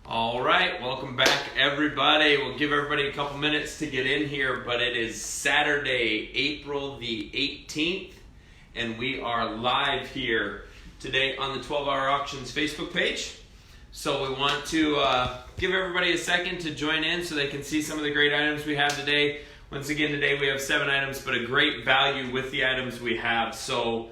All right, welcome back, everybody. We'll give everybody a couple minutes to get in here, but it is Saturday, April the 18th, and we are live here today on the 12-Hour Auctions Facebook page. So we want to give everybody a second to join in so they can see some of the great items we have today. Once again, today we have 7 items, but a great value with the items we have. So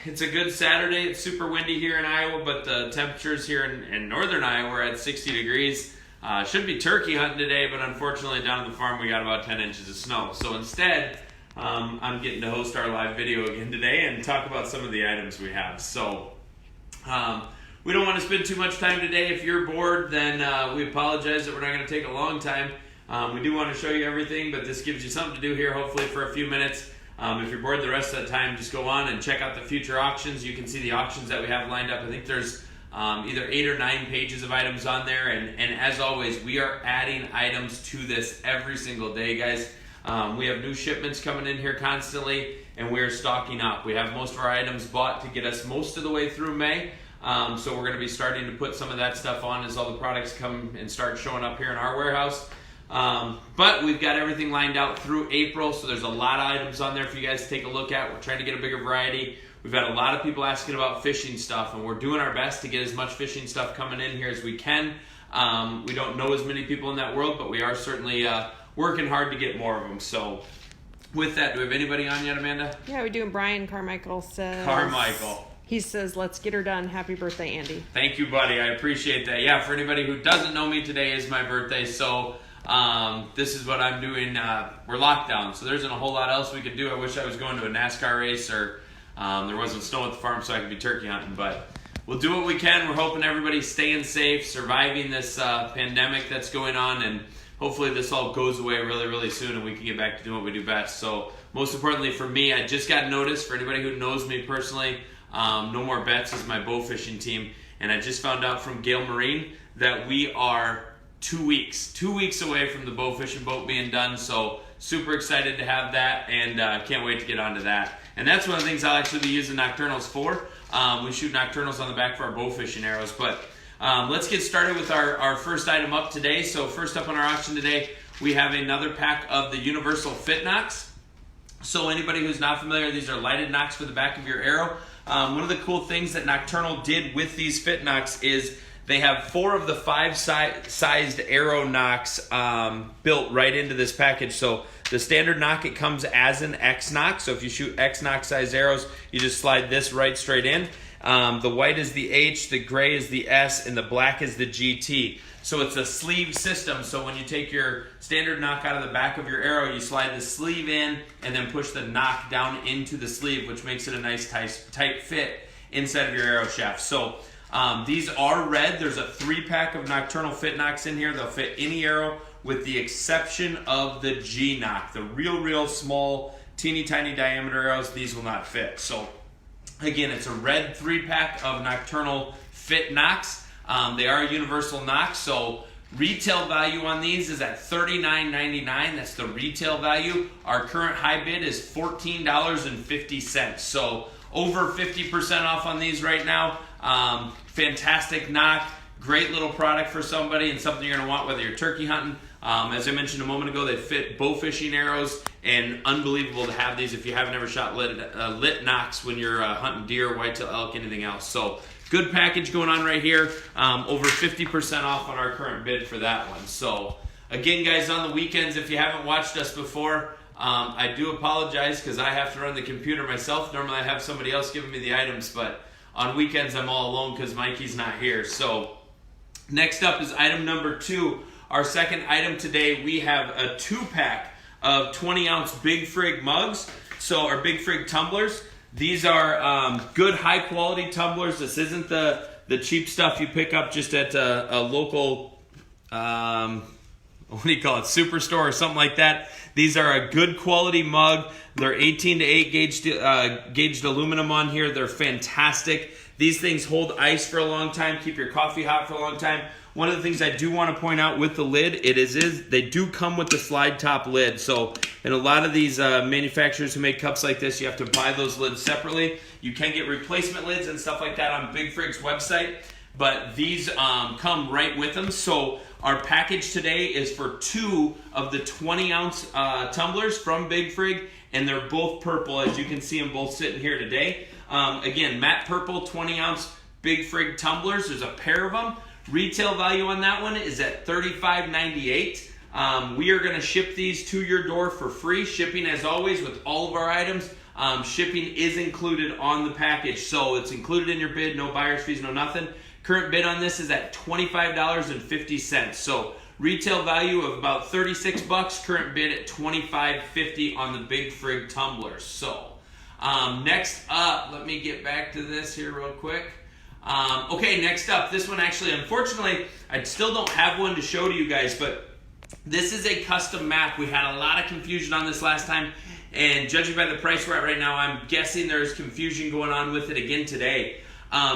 it's a good Saturday. It's super windy here in Iowa, but the temperatures here in northern Iowa are at 60 degrees. Should be turkey hunting today, but unfortunately down at the farm we got about 10 inches of snow. So instead, I'm getting to host our live video again today and talk about some of the items we have. So we don't want to spend too much time today. If you're bored, then we apologize that we're not going to take a long time. We do want to show you everything, but this gives you something to do here, hopefully for a few minutes. If you're bored the rest of the time, just go on and check out the future auctions. You can see the auctions that we have lined up. I think there's either 8 or 9 pages of items on there. And as always, we are adding items to this every single day, guys. We have new shipments coming in here constantly, and we're stocking up. We have most of our items bought to get us most of the way through May. So we're going to be starting to put some of that stuff on as all the products come and start showing up here in our warehouse. But we've got everything lined out through April, so there's a lot of items on there for you guys to take a look at. We're trying to get a bigger variety. We've got a lot of people asking about fishing stuff, and we're doing our best to get as much fishing stuff coming in here as we can. We don't know as many people in that world, but we are certainly working hard to get more of them. So with that, do we have anybody on yet, Amanda? Yeah, we're doing Brian Carmichael says. Carmichael. He says, let's get her done. Happy birthday, Andy. Thank you, buddy. I appreciate that. Yeah, for anybody who doesn't know me, today is my birthday, so this is what I'm doing. We're locked down, so there isn't a whole lot else we could do. I wish I was going to a NASCAR race or there wasn't snow at the farm so I could be turkey hunting, but we'll do what we can. We're hoping everybody's staying safe, surviving this pandemic that's going on, and hopefully this all goes away really, really soon and we can get back to doing what we do best. So most importantly for me, I just got notice, for anybody who knows me personally, No More Bets is my bow fishing team, and I just found out from Gale Marine that we are 2 weeks away from the bow fishing boat being done. So super excited to have that, and can't wait to get onto that. And that's one of the things I'll actually be using nocturnals for. We shoot nocturnals on the back for our bow fishing arrows. But let's get started with our first item up today. So first up on our auction today, we have another pack of the Universal Fit Nocks. So anybody who's not familiar, these are lighted nocks for the back of your arrow. One of the cool things that Nocturnal did with these Fit Nocks is they have 4 of the 5 sized arrow nocks built right into this package. So the standard nock, it comes as an X nock. So if you shoot X nock size arrows, you just slide this right straight in. The white is the H, the gray is the S, and the black is the GT. So it's a sleeve system. So when you take your standard nock out of the back of your arrow, you slide the sleeve in and then push the nock down into the sleeve, which makes it a nice tight fit inside of your arrow shaft. So these are red. There's a 3-pack of Nocturnal Fit Nocks in here. They'll fit any arrow with the exception of the G nock. The real small, teeny tiny diameter arrows, these will not fit. So again, it's a red 3-pack of Nocturnal Fit Nocks. They are a universal nock, so retail value on these is at $39.99. That's the retail value. Our current high bid is $14.50. So over 50% off on these right now. Fantastic nock, great little product for somebody and something you're going to want whether you're turkey hunting. As I mentioned a moment ago, they fit bow fishing arrows, and unbelievable to have these if you haven't ever shot lit nocks when you're hunting deer, whitetail, elk, anything else. So good package going on right here. Over 50% off on our current bid for that one. So again, guys, on the weekends, if you haven't watched us before, I do apologize because I have to run the computer myself. Normally I have somebody else giving me the items, but on weekends I'm all alone because Mikey's not here. So next up is item number 2. Our second item today, we have a 2-pack of 20-ounce Big Frig mugs. So our Big Frig tumblers. These are good high-quality tumblers. This isn't the cheap stuff you pick up just at a local, what do you call it, superstore or something like that. These are a good quality mug. They're 18 to 8 gauged aluminum on here. They're fantastic. These things hold ice for a long time, keep your coffee hot for a long time. One of the things I do want to point out with the lid, they do come with the slide top lid. So in a lot of these manufacturers who make cups like this, you have to buy those lids separately. You can get replacement lids and stuff like that on Big Frig's website. but these come right with them. So our package today is for 2 of the 20-ounce tumblers from Big Frig, and they're both purple, as you can see them both sitting here today. Again, matte purple 20-ounce Big Frig tumblers. There's a pair of them. Retail value on that one is at $35.98. We are going to ship these to your door for free shipping, as always, with all of our items. Shipping is included on the package, so it's included in your bid. No buyer's fees, no nothing. Current bid on this is at $25.50. So retail value of about $36. Current bid at $25.50 on the Big Frig tumblers. So next up, let me get back to this here real quick. Okay, next up, this one actually, unfortunately, I still don't have one to show to you guys, but this is a custom map. We had a lot of confusion on this last time, and judging by the price we're at right now, I'm guessing there's confusion going on with it again today.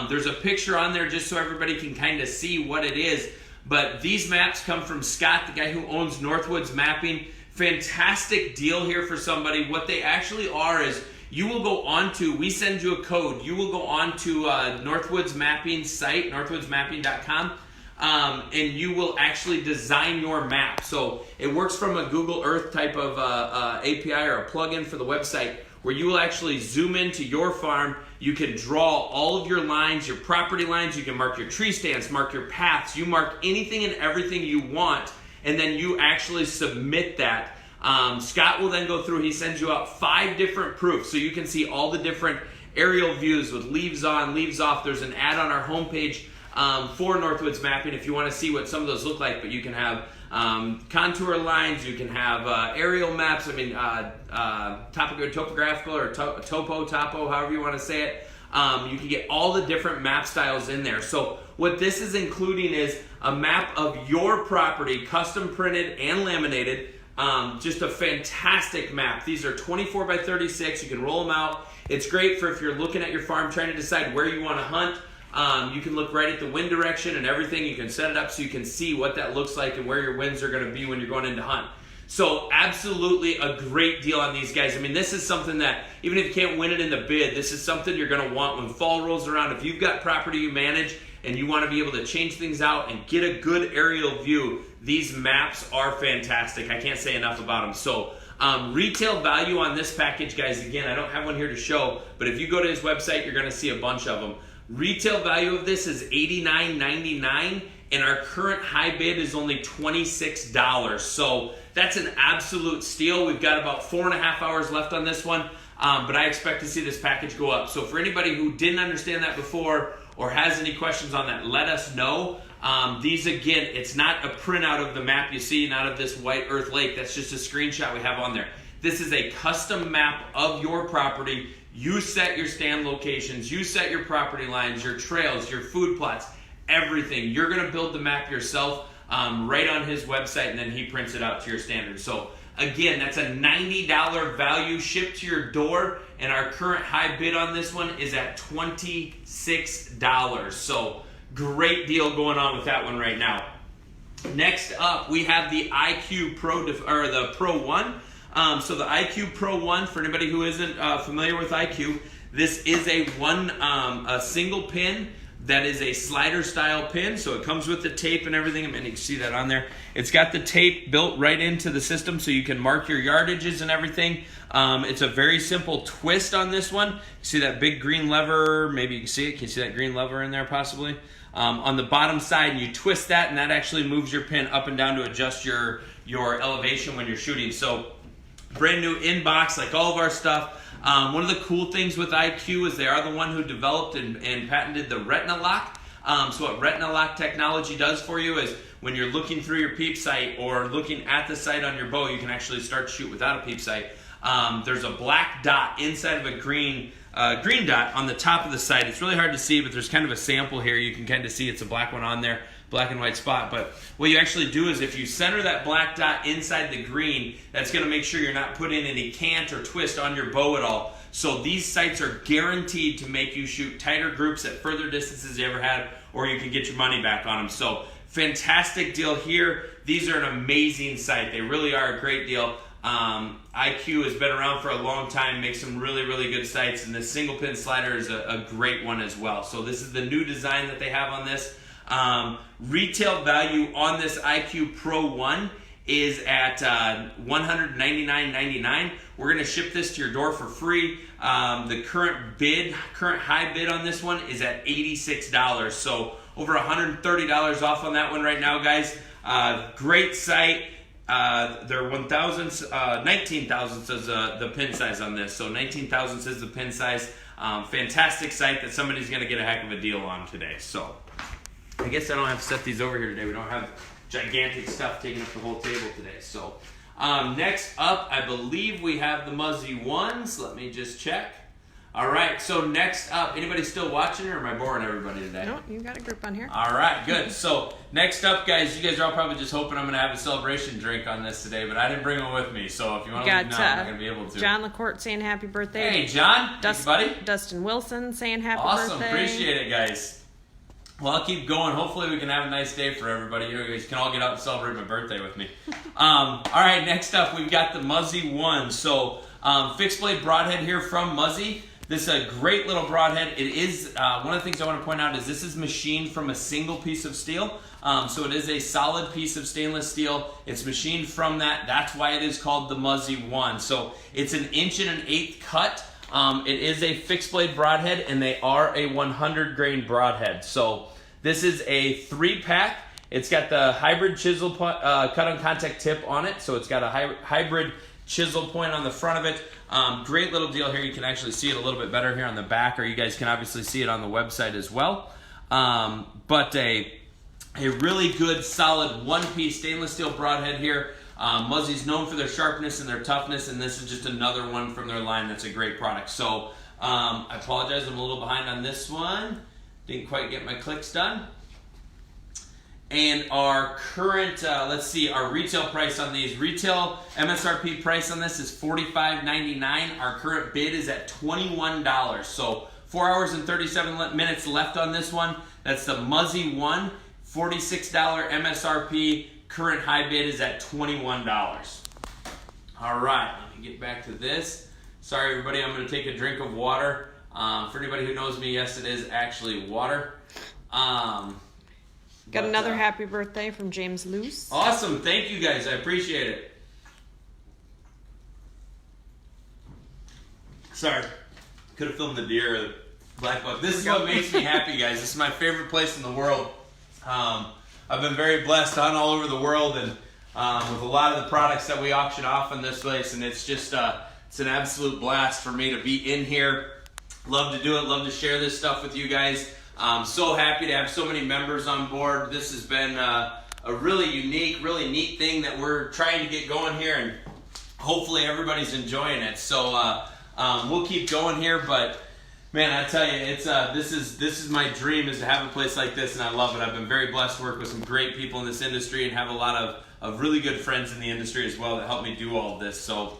There's a picture on there just so everybody can kind of see what it is, but these maps come from Scott, the guy who owns Northwoods Mapping. Fantastic deal here for somebody. What they actually are is, you will go on to, we send you a code, you will go on to Northwoods Mapping site, northwoodsmapping.com, and you will actually design your map. So it works from a Google Earth type of API or a plugin for the website, where you will actually zoom into your farm. You can draw all of your lines, your property lines, you can mark your tree stands, mark your paths, you mark anything and everything you want, and then you actually submit that. Scott will then go through, he sends you out 5 different proofs, so you can see all the different aerial views with leaves on, leaves off. There's an ad on our homepage for Northwoods Mapping if you want to see what some of those look like, but you can have contour lines, you can have aerial maps, topographical or topo, however you want to say it. You can get all the different map styles in there. So what this is including is a map of your property, custom printed and laminated. Just a fantastic map. These are 24 by 36. You can roll them out. It's great for if you're looking at your farm trying to decide where you want to hunt. You can look right at the wind direction and everything. You can set it up so you can see what that looks like and where your winds are going to be when you're going in to hunt. So absolutely a great deal on these guys. I mean, this is something that, even if you can't win it in the bid, this is something you're going to want when fall rolls around. If you've got property you manage and you want to be able to change things out and get a good aerial view, these maps are fantastic. I can't say enough about them. So retail value on this package, guys, again, I don't have one here to show, but if you go to his website, you're going to see a bunch of them. Retail value of this is $89.99, and our current high bid is only $26. So that's an absolute steal. We've got about 4.5 hours left on this one, but I expect to see this package go up. So for anybody who didn't understand that before or has any questions on that, let us know. These, again, it's not a printout of the map you see, not of this white earth lake. That's just a screenshot we have on there. This is a custom map of your property. You set your stand locations, you set your property lines, your trails, your food plots, everything. You're going to build the map yourself right on his website, and then he prints it out to your standards. So again, that's a $90 value shipped to your door, and our current high bid on this one is at $26. So great deal going on with that one right now. Next up, we have the IQ Pro, or the Pro 1. So the IQ Pro 1, for anybody who isn't familiar with IQ, this is a single pin that is a slider style pin. So it comes with the tape and everything. I mean, you can see that on there. It's got the tape built right into the system so you can mark your yardages and everything. It's a very simple twist on this one. You see that big green lever? Maybe you can see it. Can you see that green lever in there possibly? On the bottom side, and you twist that, and that actually moves your pin up and down to adjust your elevation when you're shooting. So brand new inbox, like all of our stuff. One of the cool things with IQ is they are the one who developed and patented the Retina Lock. So what Retina Lock technology does for you is when you're looking through your peep sight or looking at the sight on your bow, you can actually start to shoot without a peep sight. There's a black dot inside of a green dot on the top of the sight. It's really hard to see, but there's kind of a sample here. You can kind of see it's a black one on there, black and white spot. But what you actually do is if you center that black dot inside the green, that's going to make sure you're not putting any cant or twist on your bow at all. So these sights are guaranteed to make you shoot tighter groups at further distances you ever had, or you can get your money back on them. So fantastic deal here. These are an amazing sight. They really are a great deal. IQ has been around for a long time, makes some really, really good sights, and this single pin slider is a great one as well. So this is the new design that they have on this. Retail value on this IQ Pro 1 is at $199.99. We're going to ship this to your door for free. The current high bid on this one is at $86. So over $130 off on that one right now, guys. Great sight. They're 19,000 says the pin size on this. So 19,000 says the pin size. Fantastic sight that somebody's going to get a heck of a deal on today. So I guess I don't have to set these over here today. We don't have gigantic stuff taking up the whole table today. So next up, I believe we have the Muzzy ones. Let me just check. All right, so next up, anybody still watching, or am I boring everybody today? No, you got a group on here. All right, good. So next up, guys, you guys are all probably just hoping I'm going to have a celebration drink on this today, but I didn't bring one with me, so if you want to leave now, I'm not going to be able to. John LaCourte saying happy birthday. Hey, John. Thanks, buddy. Dustin Wilson saying happy birthday. birthday. Awesome. Appreciate it, guys. Well, I'll keep going. Hopefully we can have a nice day for everybody. You guys can all get out and celebrate my birthday with me. All right, next up, we've got the Muzzy 1. So fixed blade broadhead here from Muzzy. This is a great little broadhead. It is, one of the things I want to point out is this is machined from a single piece of steel. So it is a solid piece of stainless steel. It's machined from that. That's why it is called the Muzzy 1. So it's an 1.125" cut. It is a fixed blade broadhead, and they are a 100 grain broadhead. So this is a 3-pack. It's got the hybrid chisel cut on contact tip on it. So it's got a hybrid chisel point on the front of it. Great little deal here. You can actually see it a little bit better here on the back, or you guys can obviously see it on the website as well. But a really good, solid one-piece stainless steel broadhead here. Muzzy's known for their sharpness and their toughness, and this is just another one from their line that's a great product. So I apologize, I'm a little behind on this one. Didn't quite get my clicks done. And our current, let's see, our retail price on these. Retail MSRP price on this is $45.99. Our current bid is at $21. So 4 hours and 37 minutes left on this one. That's the Muzzy 1, $46 MSRP. Current high bid is at $21. All right, let me get back to this. Sorry, everybody, I'm going to take a drink of water. For anybody who knows me, yes, it is actually water. Got another happy birthday from James Luce. Awesome. Thank you, guys. I appreciate it. Sorry. Could have filmed the deer or the black buck. This is what makes me happy, guys. This is my favorite place in the world. I've been very blessed on all over the world, and with a lot of the products that we auction off in this place, and it's just it's an absolute blast for me to be in here. Love to do it. Love to share this stuff with you guys. I'm so happy to have so many members on board. This has been a really unique, really neat thing that we're trying to get going here, and hopefully everybody's enjoying it. So we'll keep going here, but man, I tell you, it's this is my dream, is to have a place like this, and I love it. I've been very blessed to work with some great people in this industry and have a lot of really good friends in the industry as well that help me do all of this. So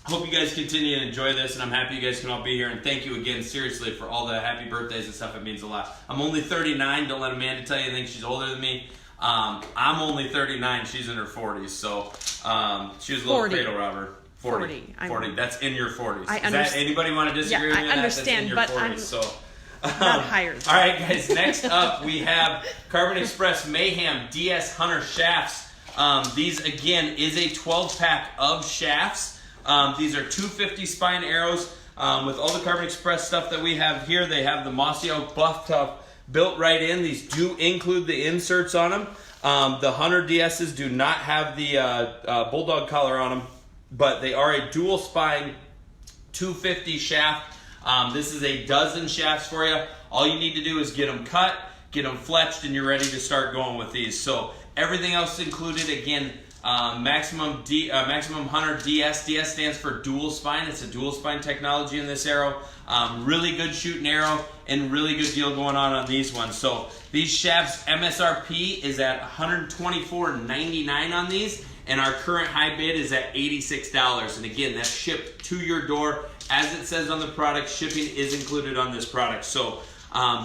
hope you guys continue to enjoy this, and I'm happy you guys can all be here, and thank you again, seriously, for all the happy birthdays and stuff. It means a lot. I'm only 39. Don't let Amanda tell you anything. She's older than me. I'm only 39. She's in her 40s, so she was a little cradle robber. 40. That's in your 40s. Does that, anybody want to disagree with me? I understand, but 40s, so not higher. All right, guys. Next up, we have Carbon Express Mayhem DS Hunter shafts. These again is a 12-pack of shafts. These are 250 spine arrows. With all the Carbon Express stuff that we have here, they have the Mossy Oak Buff Tough built right in. These do include the inserts on them. The Hunter DSs do not have the Bulldog collar on them, but they are a dual spine 250 shaft. This is a dozen shafts for you. All you need to do is get them cut, get them fletched, and you're ready to start going with these. So everything else included, again, Maximum Hunter DS. DS stands for dual spine. It's a dual spine technology in this arrow. Really good shooting arrow, and really good deal going on these ones. So these shafts MSRP is at $124.99 on these, and our current high bid is at $86. And again, that's shipped to your door. As it says on the product, shipping is included on this product. So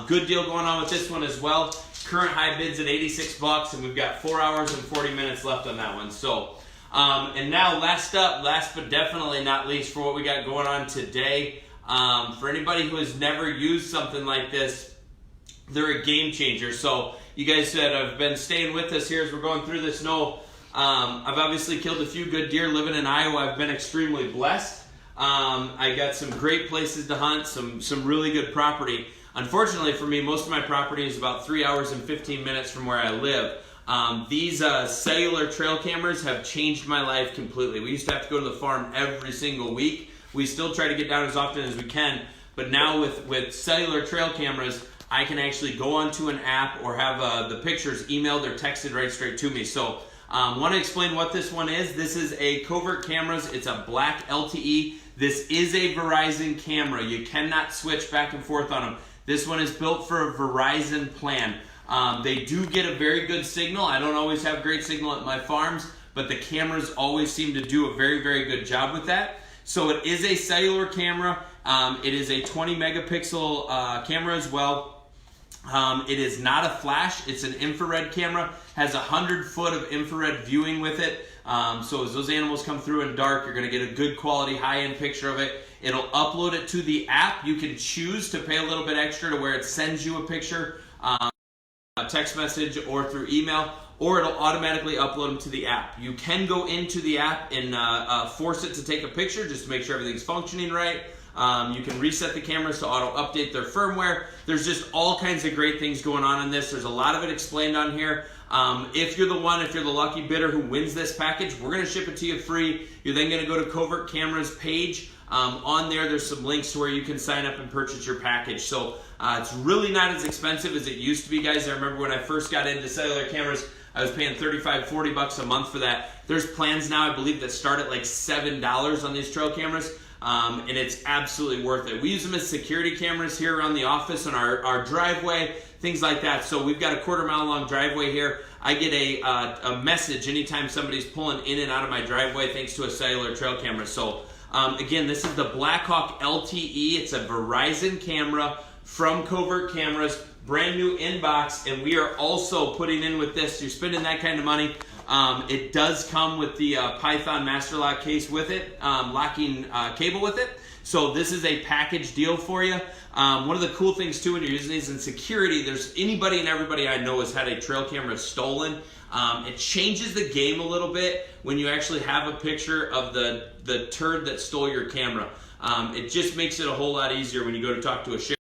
good deal going on with this one as well. Current high bid's at $86, and we've got 4 hours and 40 minutes left on that one. So And now last but definitely not least for what we got going on today, for anybody who has never used something like this, they're a game changer. So you guys that have been staying with us here as we're going through this know I've obviously killed a few good deer living in Iowa. I've been extremely blessed. I got some great places to hunt, some really good property. Unfortunately for me, most of my property is about 3 hours and 15 minutes from where I live. These cellular trail cameras have changed my life completely. We used to have to go to the farm every single week. We still try to get down as often as we can, but now with cellular trail cameras, I can actually go onto an app or have the pictures emailed or texted right straight to me. So want to explain what this one is. This is a Covert Cameras. It's a black LTE. This is a Verizon camera. You cannot switch back and forth on them. This one is built for a Verizon plan. They do get a very good signal. I don't always have great signal at my farms, but the cameras always seem to do a very, very good job with that. So it is a cellular camera. It is a 20 megapixel camera as well. It is not a flash. It's an infrared camera. Has 100 foot of infrared viewing with it. So as those animals come through in dark, you're going to get a good quality high-end picture of it. It'll upload it to the app. You can choose to pay a little bit extra to where it sends you a picture, a text message, or through email, or it'll automatically upload them to the app. You can go into the app and force it to take a picture just to make sure everything's functioning right. You can reset the cameras to auto-update their firmware. There's just all kinds of great things going on in this. There's a lot of it explained on here. If you're the lucky bidder who wins this package, we're going to ship it to you free. You're then going to go to Covert Cameras page. On there's some links to where you can sign up and purchase your package. So it's really not as expensive as it used to be, guys. I remember when I first got into cellular cameras, I was paying $35-40 a month for that. There's plans now, I believe, that start at like $7 on these trail cameras. And it's absolutely worth it. We use them as security cameras here around the office and our driveway, things like that. So we've got a 1/4 mile long driveway here. I get a message anytime somebody's pulling in and out of my driveway thanks to a cellular trail camera. So again, this is the Blackhawk LTE. It's a Verizon camera from Covert Cameras, brand new inbox, and we are also putting in with this. You're spending that kind of money. It does come with the Python Master Lock case with it, locking cable with it. So this is a package deal for you. One of the cool things too when you're using these in security, there's anybody and everybody I know has had a trail camera stolen. It changes the game a little bit when you actually have a picture of the turd that stole your camera. It just makes it a whole lot easier when you go to talk to a sheriff.